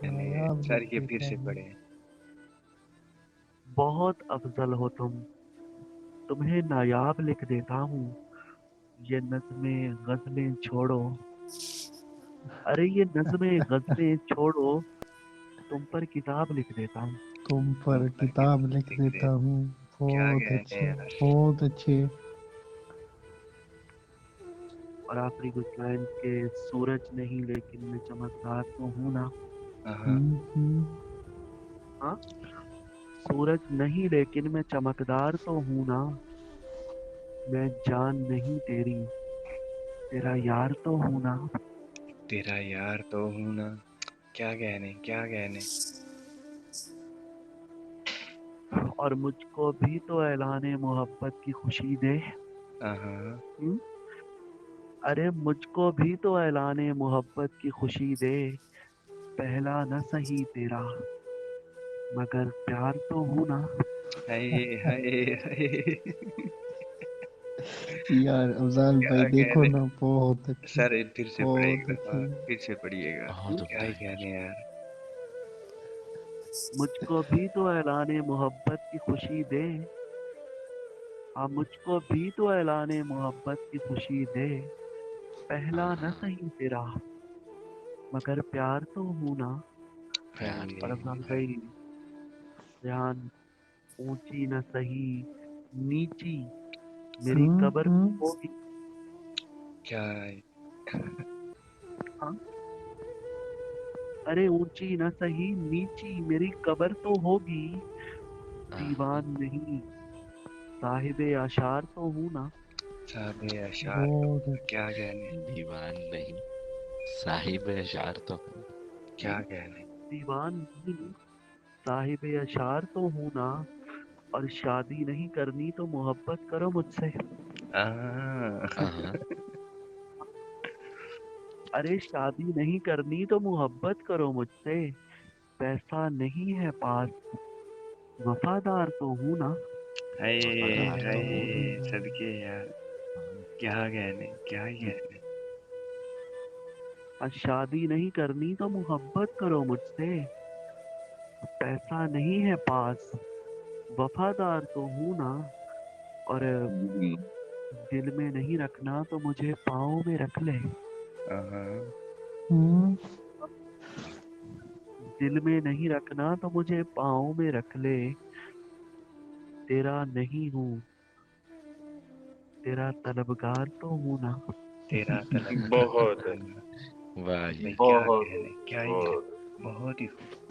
मैंने नायाब सर लिख ये फिर देता से हूँ। पढ़े। बहुत अफजल हो तुम, तुम्हें नायाब लिख देता हूँ। ये नज़्में गज़लें छोड़ो, अरे ये नज़्में गज़लें छोड़ो, तुम पर किताब लिख देता हूँ। तुम तुम पर पर किताब किताब लिख लिख दे। देता हूँ। क्या बहुत कहने अच्छे, यार। बहुत अच्छे। और आखिरी कुछ लाइन के, सूरज नहीं लेकिन मैं चमकदार तो हूँ ना। हाँ। हम्म। हाँ, सूरज नहीं लेकिन मैं चमकदार तो हूँ ना। मैं जान नहीं तेरी, तेरा यार तो हूँ ना। तेरा यार तो हूं ना। क्या कहने, क्या कहने। और मुझको भी तो ऐलाने मोहब्बत की खुशी दे। हाँ। हम्म? अरे मुझको भी तो ऐलाने मोहब्बत की खुशी दे। पहला न सही तेरा, मगर प्यार तो हूँ ना। हाय हाय हाय। यार अफजाल भाई क्या देखो कहने। ना, बहुत अच्छे, सर फिर से पढ़े एक बहुत दफा, अच्छे। फिर से पढ़िएगा। हम्म? बहुत क्या उम्दा ही है यार। कहने यार। मुझको भी तो ऐलाने मोहब्बत की खुशी दे। हाँ, मुझको भी तो ऐलाने मोहब्बत की खुशी दे। पहला न हाँ, सही तेरा, मगर प्यार तो हूँ ना। हाय प्यार तो और हूँ अफजाल ना। हाय। भाई, ध्यान, ऊंची न सही नीची, मेरी कबर हम्म। होगी। क्या। हाँ, अरे ऊंची न सही नीची, मेरी कबर तो होगी। हाँ, दीवान नहीं, साहिबे आशार तो हूँ ना। साबे अशार तो। बहुत अच्छे। क्या कहने। दीवान नहीं, साहिब अशार तो हूँ। क्या कहने। दीवान नहीं, साहिबे अशार तो हूँ ना। और शादी नहीं करनी तो मोहब्बत करो मुझसे। हाँ। हाँ, अरे शादी नहीं करनी तो मोहब्बत करो मुझसे। पैसा नहीं है पास, वफादार तो हूँ ना। हाय वफादार तो हूँ ना। हाय सदके यार। हाँ, क्या कहने, क्या ही कहने। और शादी नहीं करनी तो मोहब्बत करो मुझसे। पैसा नहीं है पास, वफादार तो हूँ ना। और दिल में नहीं रखना तो मुझे पाँव में रख ले। हाँ। हम्म। दिल में नहीं रखना तो मुझे पाँव में रख ले। तेरा नहीं हूँ, तेरा तलबगार तो हूँ ना। तेरा तलबगार तो बहुत हूं ना। वाह जी भाई वाह। क्या बहुत कहने, क्या ही बहुत। कहने। बहुत ही खूब।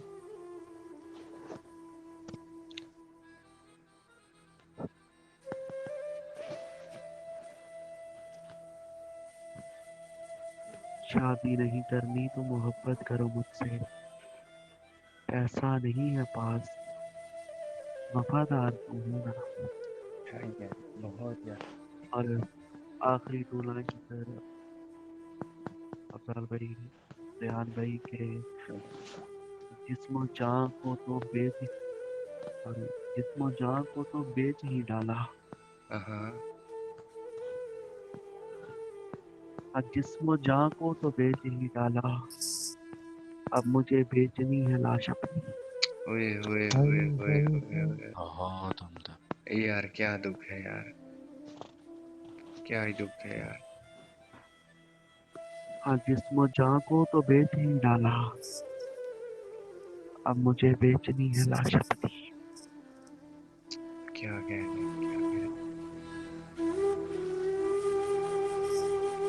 शादी नहीं करनी तो मोहब्बत करो मुझसे। पैसा नहीं है पास, वफादार तो हूँ ना। क्या ही कहने, बहुत यार। और आखिरी दो लाइन सर, अफजल भाई, रेहान भाई के, जिस्म जान को तो बेच, और जिस्म जान को तो बेच ही डाला। हाँ। और जिस्म जान को तो बेच ही डाला। अब मुझे बेचनी है लाश अपनी। ओए ओए हाय ओए ओए हाय ओए हाय। ओए। बहुत उम्दा। यार क्या दुख है यार। क्या ही दुख है यार। हाँ, जिस्म जान को तो बेच ही डाला। अब मुझे बेचनी है लाश अपनी। क्या कहने, क्या।